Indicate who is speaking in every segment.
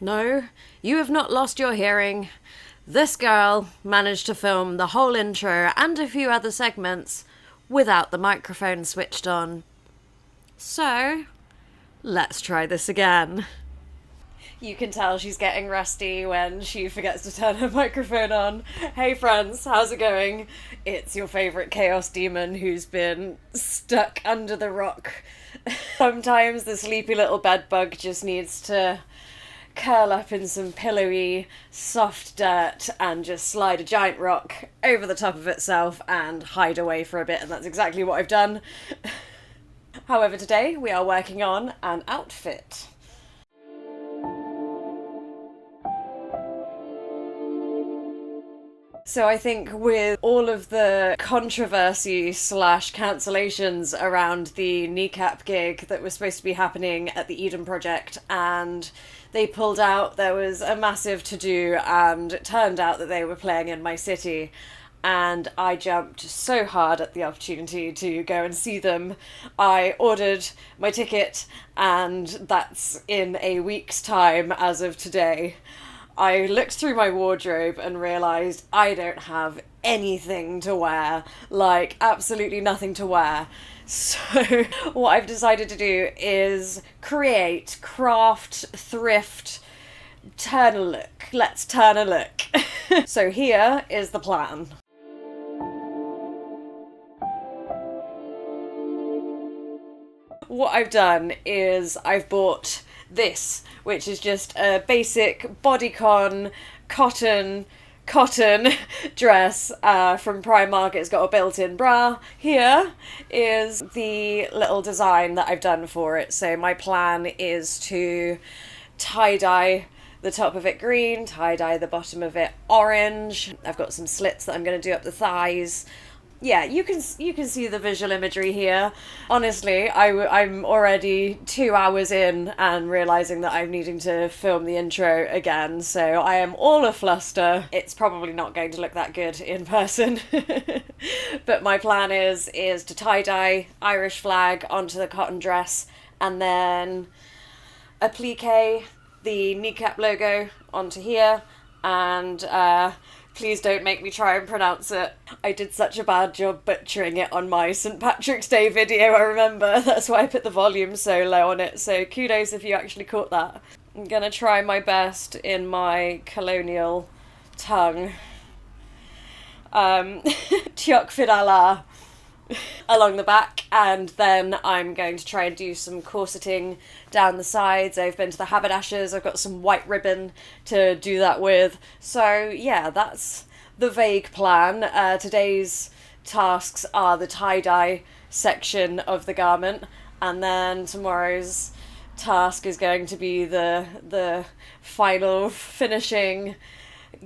Speaker 1: No, you have not lost your hearing. This girl managed to film the whole intro and a few other segments without the microphone switched on. So, let's try this again. You can tell she's getting rusty when she forgets to turn her microphone on. Hey friends, how's it going? It's your favourite chaos demon who's been stuck under the rock. Sometimes the sleepy little bedbug just needs to curl up in some pillowy, soft dirt and just slide a giant rock over the top of itself and hide away for a bit, and that's exactly what I've done. However, today we are working on an outfit. So I think with all of the controversy / cancellations around the Kneecap gig that was supposed to be happening at the Eden Project, and they pulled out, there was a massive to-do, and it turned out that they were playing in my city, and I jumped so hard at the opportunity to go and see them. I ordered my ticket, and that's in a week's time as of today. I looked through my wardrobe and realised I don't have anything to wear, like absolutely nothing to wear. So what I've decided to do is craft, thrift, turn a look. Let's turn a look. So here is the plan. What I've done is I've bought this, which is just a basic bodycon cotton dress from Primark. It's got a built-in bra. Here is the little design that I've done for it. So my plan is to tie-dye the top of it green, tie-dye the bottom of it orange. I've got some slits that I'm going to do up the thighs. Yeah, you can see the visual imagery here. Honestly, I'm already 2 hours in and realising that I'm needing to film the intro again, so I am all afluster. It's probably not going to look that good in person. But my plan is to tie-dye Irish flag onto the cotton dress and then applique the Kneecap logo onto here, and please don't make me try and pronounce it. I did such a bad job butchering it on my St. Patrick's Day video, I remember. That's why I put the volume so low on it, so kudos if you actually caught that. I'm gonna try my best in my colonial tongue. Tiok Fidala along the back, and then I'm going to try and do some corseting down the sides. I've been to the haberdashers, I've got some white ribbon to do that with. So yeah, that's the vague plan. Today's tasks are the tie-dye section of the garment, and then tomorrow's task is going to be the final finishing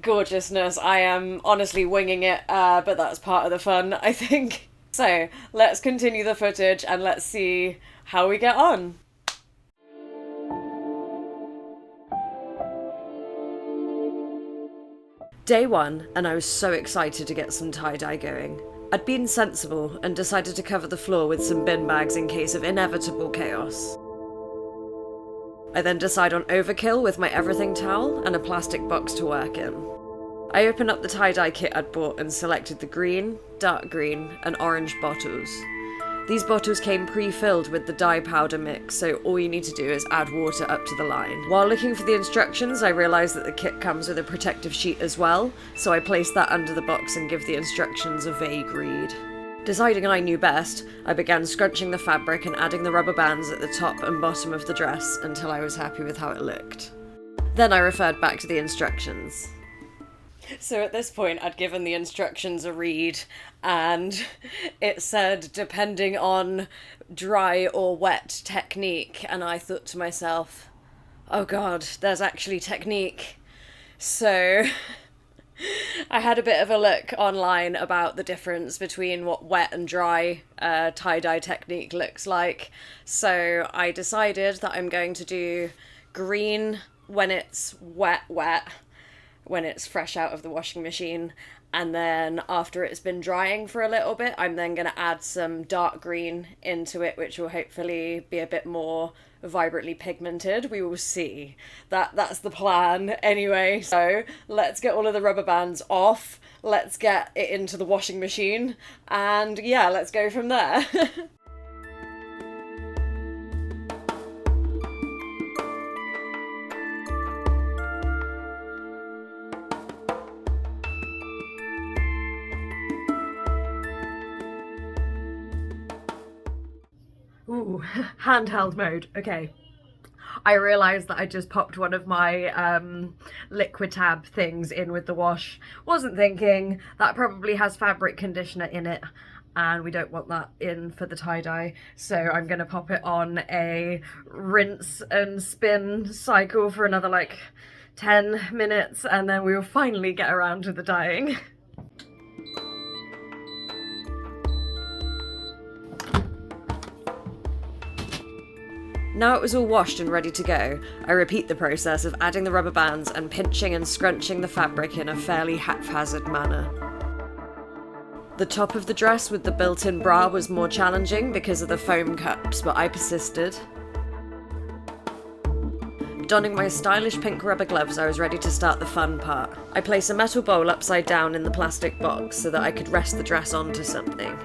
Speaker 1: gorgeousness. I am honestly winging it, but that's part of the fun, I think. So let's continue the footage and let's see how we get on. Day one, and I was so excited to get some tie-dye going. I'd been sensible and decided to cover the floor with some bin bags in case of inevitable chaos. I then decide on overkill with my everything towel and a plastic box to work in. I opened up the tie-dye kit I'd bought and selected the green, dark green, and orange bottles. These bottles came pre-filled with the dye powder mix, so all you need to do is add water up to the line. While looking for the instructions, I realised that the kit comes with a protective sheet as well, so I placed that under the box and give the instructions a vague read. Deciding I knew best, I began scrunching the fabric and adding the rubber bands at the top and bottom of the dress until I was happy with how it looked. Then I referred back to the instructions. So at this point, I'd given the instructions a read, and it said, depending on dry or wet technique, and I thought to myself, oh god, there's actually technique. So I had a bit of a look online about the difference between what wet and dry tie-dye technique looks like. So I decided that I'm going to do green when it's wet, when it's fresh out of the washing machine, And then after it's been drying for a little bit, I'm then going to add some dark green into it, which will hopefully be a bit more vibrantly pigmented. We will see. That's the plan anyway. So let's get all of the rubber bands off. Let's get it into the washing machine. And yeah, let's go from there. Ooh, handheld mode. Okay. I realised that I just popped one of my Liquitab things in with the wash. Wasn't thinking. That probably has fabric conditioner in it, and we don't want that in for the tie-dye. So I'm going to pop it on a rinse and spin cycle for another like 10 minutes, and then we will finally get around to the dyeing. Now it was all washed and ready to go, I repeat the process of adding the rubber bands and pinching and scrunching the fabric in a fairly haphazard manner. The top of the dress with the built-in bra was more challenging because of the foam cups, but I persisted. Donning my stylish pink rubber gloves, I was ready to start the fun part. I place a metal bowl upside down in the plastic box so that I could rest the dress onto something.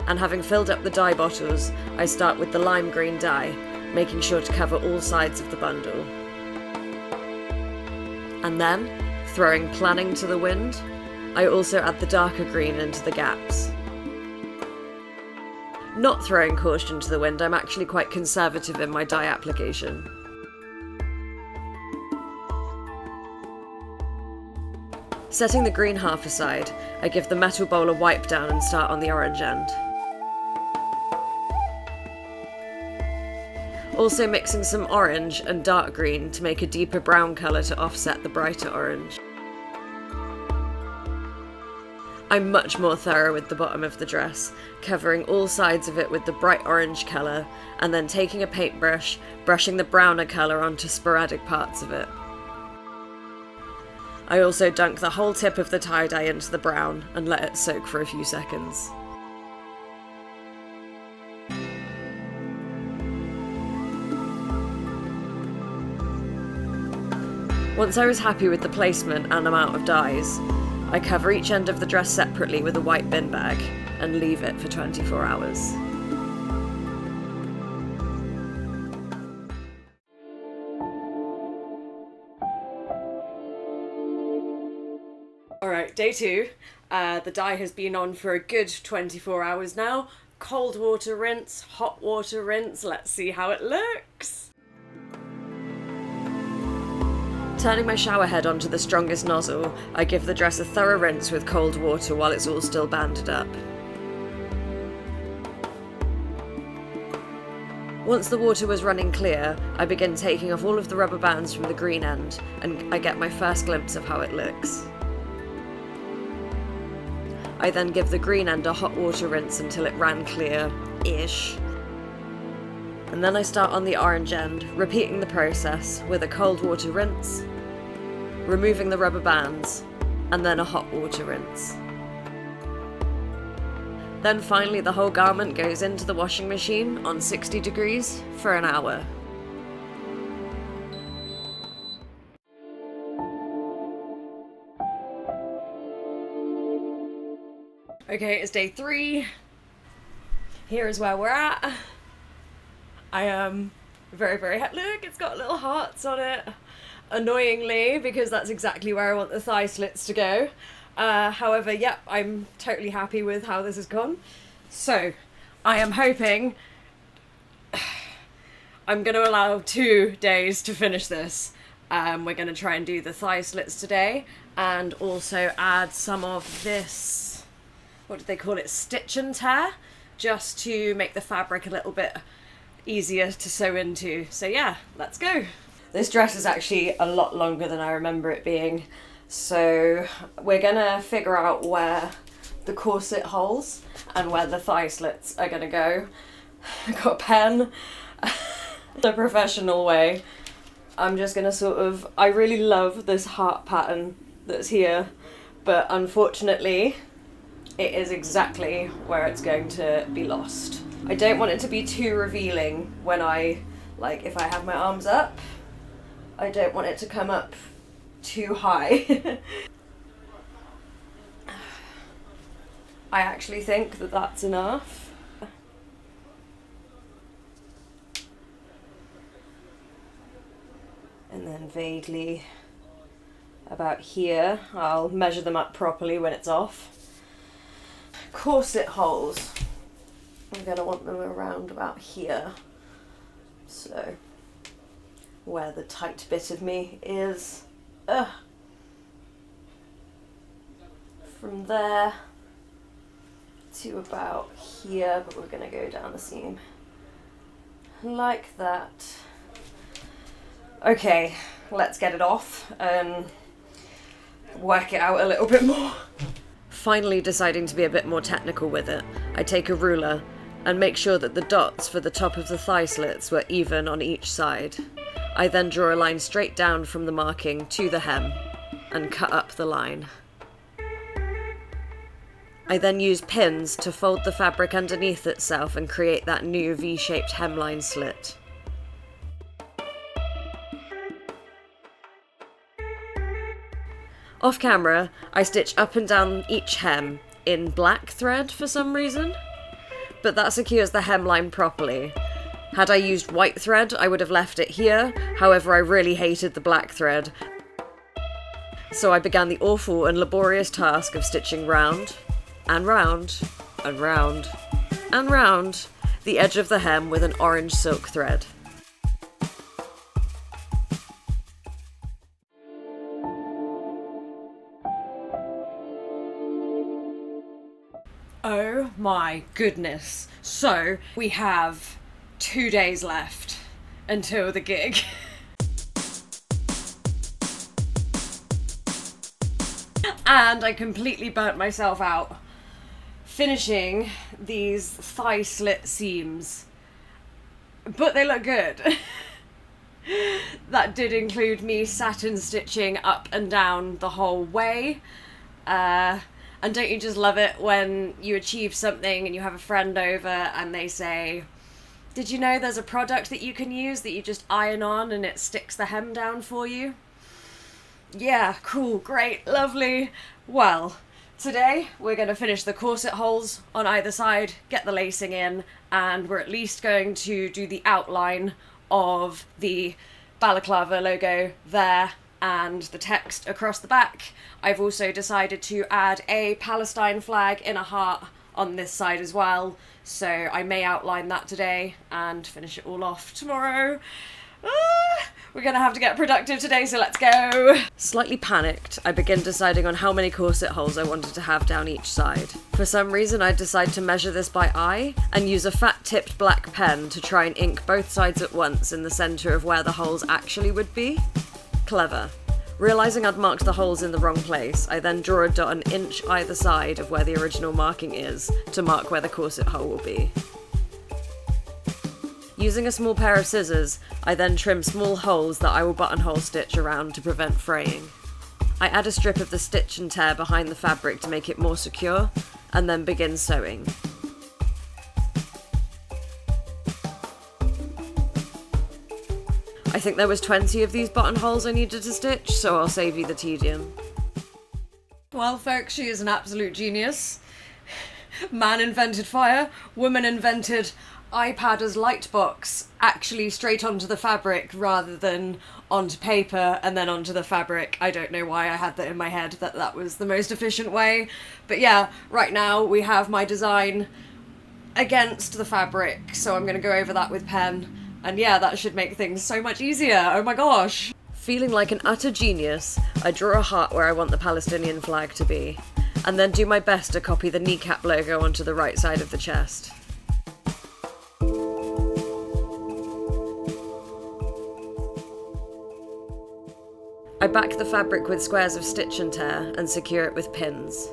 Speaker 1: And having filled up the dye bottles, I start with the lime green dye, making sure to cover all sides of the bundle. And then, throwing planning to the wind, I also add the darker green into the gaps. Not throwing caution to the wind, I'm actually quite conservative in my dye application. Setting the green half aside, I give the metal bowl a wipe down and start on the orange end. Also mixing some orange and dark green to make a deeper brown colour to offset the brighter orange. I'm much more thorough with the bottom of the dress, covering all sides of it with the bright orange colour, and then taking a paintbrush, brushing the browner colour onto sporadic parts of it. I also dunk the whole tip of the tie-dye into the brown and let it soak for a few seconds. Once I was happy with the placement and amount of dyes, I cover each end of the dress separately with a white bin bag and leave it for 24 hours. Alright, day 2. The dye has been on for a good 24 hours now. Cold water rinse, hot water rinse, let's see how it looks. Turning my shower head onto the strongest nozzle, I give the dress a thorough rinse with cold water while it's all still banded up. Once the water was running clear, I begin taking off all of the rubber bands from the green end, and I get my first glimpse of how it looks. I then give the green end a hot water rinse until it ran clear-ish. And then I start on the orange end, repeating the process with a cold water rinse, removing the rubber bands, and then a hot water rinse. Then finally the whole garment goes into the washing machine on 60 degrees for an hour. Okay, it's day 3. Here is where we're at. I am very happy. Look, it's got little hearts on it. Annoyingly, because that's exactly where I want the thigh slits to go. However, yep, I'm totally happy with how this has gone. So, I am hoping I'm going to allow 2 days to finish this. We're going to try and do the thigh slits today, and also add some of this, what do they call it, stitch and tear, just to make the fabric a little bit easier to sew into. So yeah, let's go. This dress is actually a lot longer than I remember it being, so we're gonna figure out where the corset holes and where the thigh slits are gonna go. I've got a pen, the professional way. I'm just gonna I really love this heart pattern that's here, but unfortunately it is exactly where it's going to be lost. I don't want it to be too revealing when if I have my arms up, I don't want it to come up too high. I actually think that that's enough. And then vaguely about here, I'll measure them up properly when it's off. Corset holes, I'm going to want them around about here. So, where the tight bit of me is. From there to about here, but we're going to go down the seam like that. Okay, let's get it off and work it out a little bit more. Finally deciding to be a bit more technical with it, I take a ruler and make sure that the dots for the top of the thigh slits were even on each side. I then draw a line straight down from the marking to the hem and cut up the line. I then use pins to fold the fabric underneath itself and create that new V-shaped hemline slit. Off camera, I stitch up and down each hem in black thread for some reason, but that secures the hemline properly. Had I used white thread, I would have left it here, however I really hated the black thread. So I began the awful and laborious task of stitching round, and round, and round, and round the edge of the hem with an orange silk thread. Oh my goodness. So we have 2 days left until the gig. And I completely burnt myself out finishing these thigh slit seams, but they look good. That did include me satin stitching up and down the whole way. And don't you just love it when you achieve something and you have a friend over and they say, did you know there's a product that you can use that you just iron on and it sticks the hem down for you? Yeah, cool, great, lovely. Well, today we're going to finish the corset holes on either side, get the lacing in, and we're at least going to do the outline of the balaclava logo there and the text across the back. I've also decided to add a Palestine flag in a heart on this side as well, so I may outline that today and finish it all off tomorrow. We're gonna have to get productive today, so let's go! Slightly panicked, I begin deciding on how many corset holes I wanted to have down each side. For some reason I decide to measure this by eye and use a fat-tipped black pen to try and ink both sides at once in the centre of where the holes actually would be. Clever. Realising I'd marked the holes in the wrong place, I then draw a dot an inch either side of where the original marking is to mark where the corset hole will be. Using a small pair of scissors, I then trim small holes that I will buttonhole stitch around to prevent fraying. I add a strip of the stitch and tear behind the fabric to make it more secure, and then begin sewing. I think there was 20 of these buttonholes I needed to stitch, so I'll save you the tedium. Well, folks, she is an absolute genius. Man invented fire, woman invented iPad as lightbox, actually straight onto the fabric rather than onto paper and then onto the fabric. I don't know why I had that in my head, that was the most efficient way. But yeah, right now we have my design against the fabric, so I'm going to go over that with pen. And yeah, that should make things so much easier. Oh my gosh. Feeling like an utter genius, I draw a heart where I want the Palestinian flag to be, and then do my best to copy the kneecap logo onto the right side of the chest. I back the fabric with squares of stitch and tear and secure it with pins.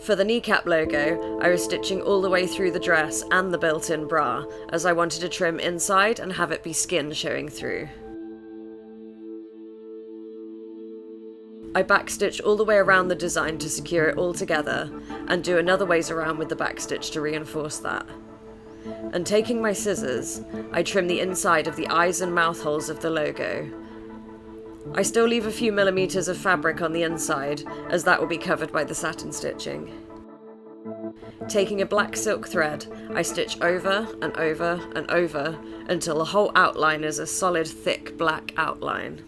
Speaker 1: For the kneecap logo, I was stitching all the way through the dress and the built-in bra, as I wanted to trim inside and have it be skin showing through. I backstitch all the way around the design to secure it all together, and do another ways around with the backstitch to reinforce that. And taking my scissors, I trim the inside of the eyes and mouth holes of the logo. I still leave a few millimeters of fabric on the inside, as that will be covered by the satin stitching. Taking a black silk thread, I stitch over and over and over until the whole outline is a solid, thick black outline.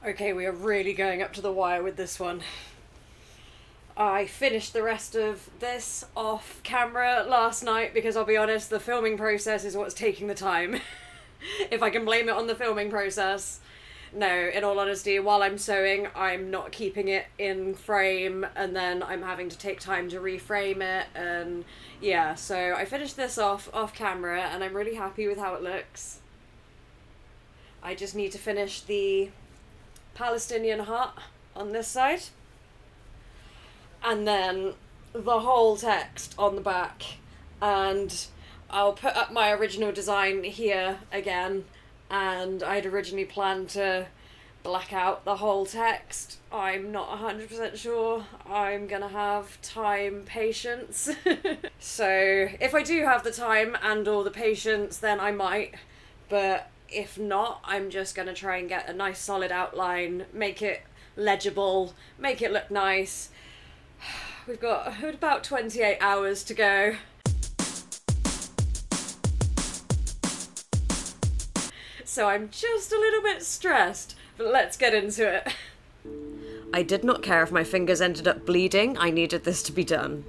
Speaker 1: Okay, we are really going up to the wire with this one. I finished the rest of this off camera last night because I'll be honest, the filming process is what's taking the time. If I can blame it on the filming process. No, in all honesty, while I'm sewing, I'm not keeping it in frame, and then I'm having to take time to reframe it, and yeah, so I finished this off camera, and I'm really happy with how it looks. I just need to finish the Palestinian heart on this side, and then the whole text on the back, and I'll put up my original design here again. And I'd originally planned to black out the whole text. I'm not 100% sure I'm gonna have time, patience. So if I do have the time and all the patience, then I might. But if not, I'm just gonna try and get a nice solid outline, make it legible, make it look nice. We've got about 28 hours to go. So I'm just a little bit stressed, but let's get into it. I did not care if my fingers ended up bleeding, I needed this to be done.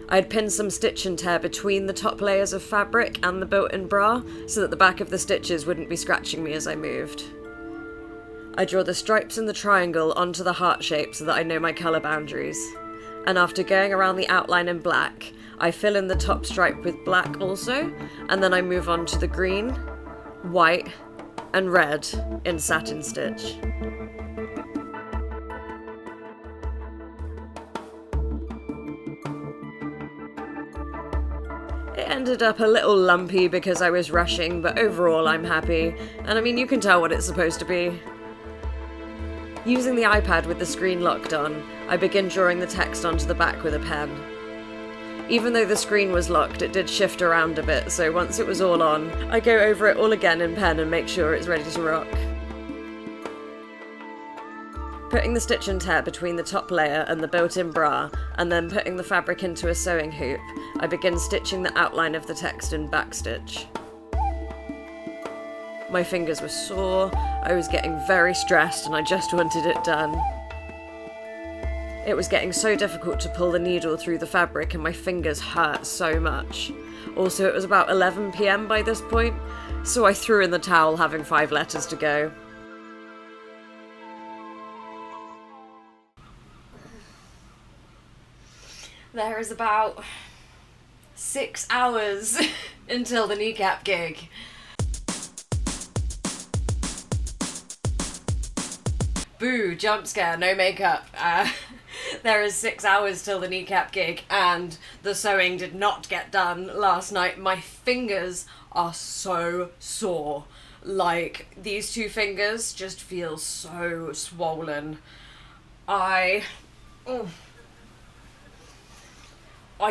Speaker 1: I had pinned some stitch and tear between the top layers of fabric and the built-in bra, so that the back of the stitches wouldn't be scratching me as I moved. I draw the stripes in the triangle onto the heart shape so that I know my colour boundaries. And after going around the outline in black, I fill in the top stripe with black also, and then I move on to the green, white and red in satin stitch. It ended up a little lumpy because I was rushing, but overall I'm happy, and I mean you can tell what it's supposed to be. Using the iPad with the screen locked on, I begin drawing the text onto the back with a pen. Even though the screen was locked, it did shift around a bit, so once it was all on, I go over it all again in pen and make sure it's ready to rock. Putting the stitch and tear between the top layer and the built-in bra, and then putting the fabric into a sewing hoop, I begin stitching the outline of the text in backstitch. My fingers were sore, I was getting very stressed, and I just wanted it done. It was getting so difficult to pull the needle through the fabric and my fingers hurt so much. Also, it was about 11 PM by this point, so I threw in the towel having 5 letters to go. There is about 6 hours until the Kneecap gig. Boo, jump scare, no makeup. There is 6 hours till the Kneecap gig, and the sewing did not get done last night. My fingers are so sore. Like, these 2 fingers just feel so swollen. I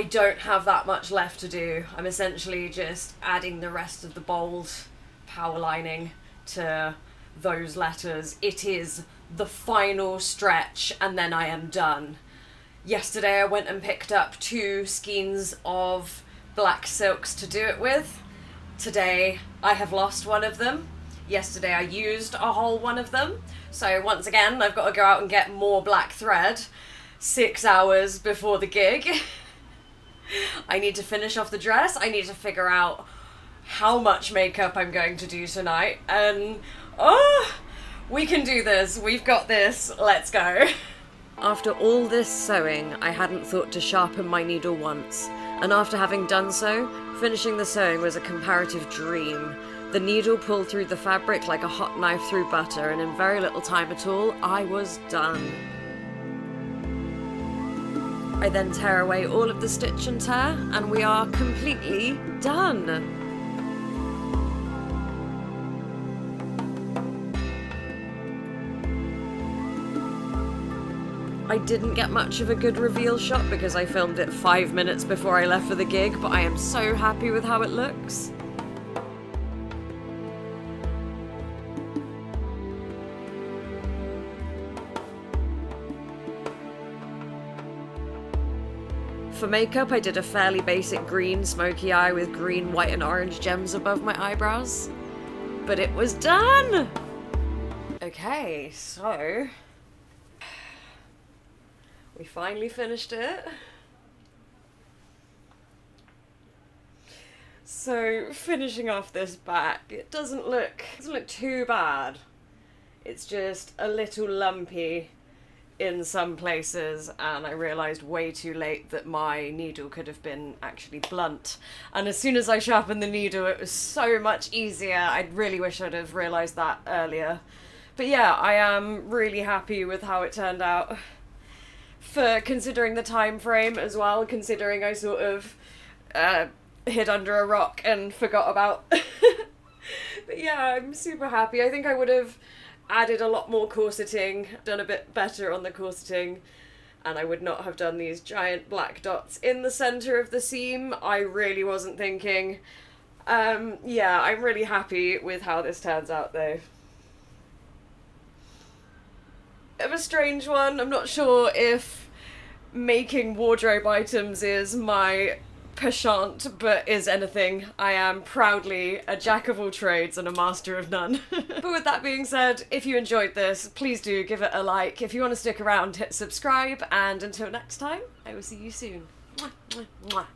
Speaker 1: don't have that much left to do. I'm essentially just adding the rest of the bold power lining to those letters. It is the final stretch and then I am done. Yesterday I went and picked up 2 skeins of black silks to do it with. Today I have lost one of them. Yesterday I used a whole one of them. So once again I've got to go out and get more black thread 6 hours before the gig. I need to finish off the dress. I need to figure out how much makeup I'm going to do tonight, and we can do this. We've got this. Let's go. After all this sewing, I hadn't thought to sharpen my needle once, and after having done so, finishing the sewing was a comparative dream. The needle pulled through the fabric like a hot knife through butter, and in very little time at all, I was done. I then tear away all of the stitch and tear, and we are completely done. I didn't get much of a good reveal shot because I filmed it 5 minutes before I left for the gig, but I am so happy with how it looks. For makeup, I did a fairly basic green smoky eye with green, white and orange gems above my eyebrows. But it was done! Okay, so... we finally finished it. So, finishing off this back, it doesn't look too bad. It's just a little lumpy in some places, and I realised way too late that my needle could have been actually blunt. And as soon as I sharpened the needle, it was so much easier. I really wish I'd have realised that earlier. But yeah, I am really happy with how it turned out. For considering the time frame as well, considering I sort of hid under a rock and forgot about. But yeah, I'm super happy. I think I would have added a lot more corseting, done a bit better on the corseting, and I would not have done these giant black dots in the centre of the seam. I really wasn't thinking. Yeah, I'm really happy with how this turns out though. Bit of a strange one. I'm not sure if making wardrobe items is my penchant, but is anything. I am proudly a jack of all trades and a master of none. But with that being said, if you enjoyed this, please do give it a like. If you want to stick around, hit subscribe, and until next time, I will see you soon. Mwah, mwah, mwah.